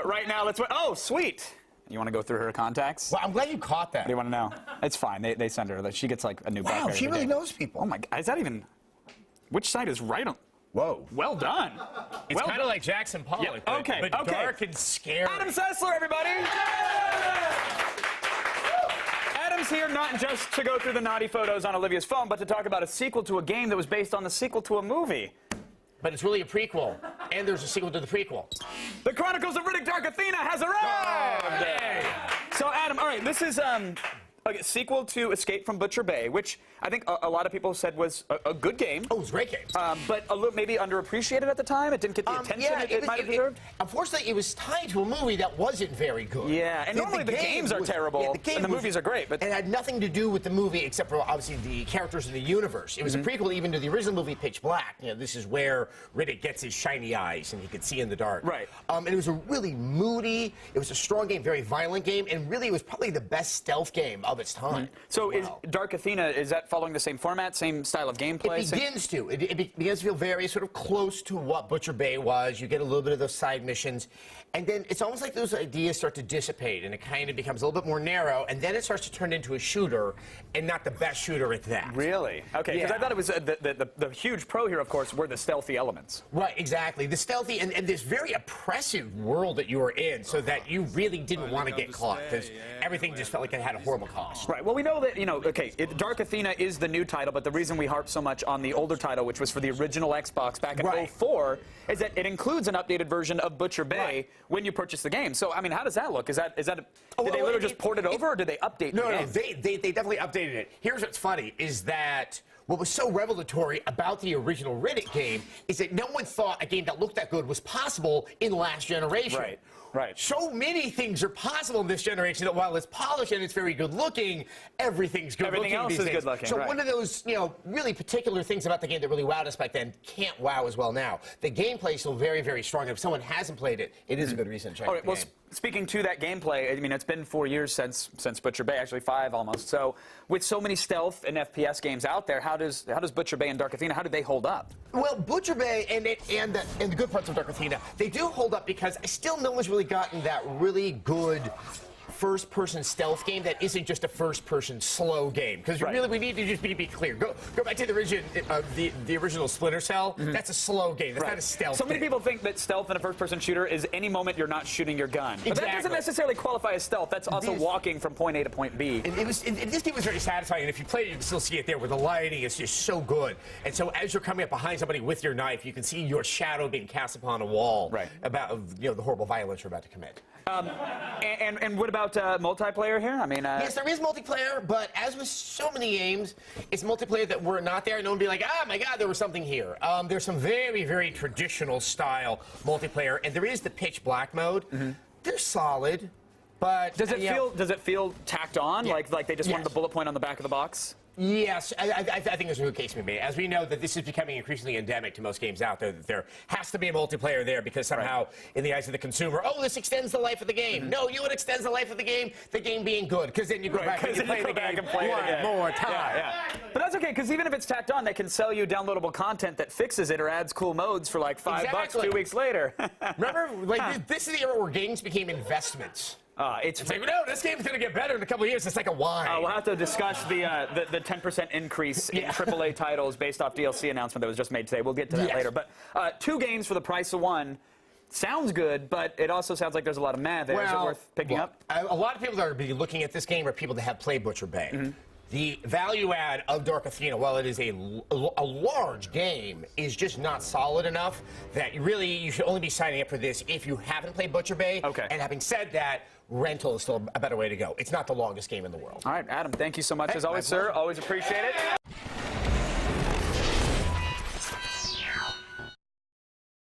Right now, let's. Oh, sweet. You want to go through her contacts? Well, I'm glad you caught that. What do you want to know? It's fine. They send her. She gets like a new BlackBerry. Wow, she really knows people. Oh my God, is that even? Which side is right on? Whoa. Well done. It's kind of like Jackson Pollock, yeah, okay, but dark and scary. Adam Sessler, everybody. Adam's here not just to go through the naughty photos on Olivia's phone, but to talk about a sequel to a game that was based on the sequel to a movie. But it's really a prequel, and there's a sequel to the prequel. The Chronicles of Riddick'2082 has arrived! Oh, hey. So, Adam, all right, this is a sequel to Escape from Butcher Bay, which I think a lot of people said was a good game. Oh, it was a great game. But a little maybe underappreciated at the time. It didn't get the attention it might have deserved. Unfortunately, it was tied to a movie that wasn't very good. Yeah, and normally the games are terrible, and the movies are great. But it had nothing to do with the movie except for, obviously, the characters in the universe. It was a prequel even to the original movie, Pitch Black. You know, this is where Riddick gets his shiny eyes, and he can see in the dark. Right. And it was a really moody, it was a strong game, very violent game, and really it was probably the best stealth game of its time. So is Dark Athena, is that following the same format, same style of gameplay? It begins to. It begins to feel very sort of close to what Butcher Bay was. You get a little bit of those side missions. And then it's almost like those ideas start to dissipate, and it kind of becomes a little bit more narrow, and then it starts to turn into a shooter, and not the best shooter at that. Really? Okay, because Yeah. I thought it was the huge pro here, of course, were the stealthy elements. Right, exactly. The stealthy and this very oppressive world that you were in, so that you really didn't want to get caught, because everything just felt like it had a horrible cost. Right. Well, we know that, okay, Dark Athena is the new title, but the reason we harp so much on the older title, which was for the original Xbox back in '04, is that it includes an updated version of Butcher Bay when you purchase the game. So, I mean, how does that look? Did they literally just port it over, or did they update the game? No, they definitely updated it. Here's what's funny, is that what was so revelatory about the original Riddick game is that no one thought a game that looked that good was possible in last generation. Right. Right. So many things are possible in this generation that while it's polished and it's very good looking, everything's good looking. Everything else is good looking. So one of those, really particular things about the game that really wowed us back then can't wow as well now. The gameplay is still very, very strong. If someone hasn't played it, it is a good reason to check out the game. Speaking to that gameplay, I mean, it's been 4 years since Butcher Bay, actually 5 almost. So, with so many stealth and FPS games out there, how does Butcher Bay and Dark Athena, how do they hold up? Well, Butcher Bay and the good parts of Dark Athena, they do hold up because still no one's really gotten that really good first-person stealth game that isn't just a first-person slow game. Because really, we need to just be clear. Go back to the original Splinter Cell. That's a slow game. That's not a stealth So many game. people think that stealth in a first-person shooter is any moment you're not shooting your gun. But that doesn't necessarily qualify as stealth. That's also walking from point A to point B. This game was very satisfying, and if you play it, you can still see it there where the lighting is just so good. And so as you're coming up behind somebody with your knife, you can see your shadow being cast upon a wall about the horrible violence you're about to commit. And what about multiplayer here? I mean, yes, there is multiplayer, but as with so many games, it's multiplayer that were not there. No one would be like, oh my God, there was something here. There's some very, very traditional style multiplayer, and there is the Pitch Black mode. They're solid, but does it feel tacked on? Like they just wanted the bullet point on the back of the box? Yes, I think there's a good case to be made. As we know that this is becoming increasingly endemic to most games out there, that there has to be a multiplayer there because somehow, in the eyes of the consumer, oh, this extends the life of the game. No, you know what extends the life of the game game being good, because then you go back and you play the game one more time. But that's okay, because even if it's tacked on, they can sell you downloadable content that fixes it or adds cool modes for like $5 2 weeks later. Remember, this is the era where games became investments. It's like, no, this game's going to get better in a couple of years. It's like a wine. We'll have to discuss the 10% increase in AAA titles based off DLC announcement that was just made today. We'll get to that later. But 2 games for the price of 1 sounds good, but it also sounds like there's a lot of mad there. Is it worth picking up? A lot of people that are looking at this game are people that have played Butcher Bay. The value add of Dark Athena, while it is a large game, is just not solid enough that you should only be signing up for this if you haven't played Butcher Bay. And having said that, rental is still a better way to go. It's not the longest game in the world. All right, Adam, thank you so much as always, sir. Always appreciate it.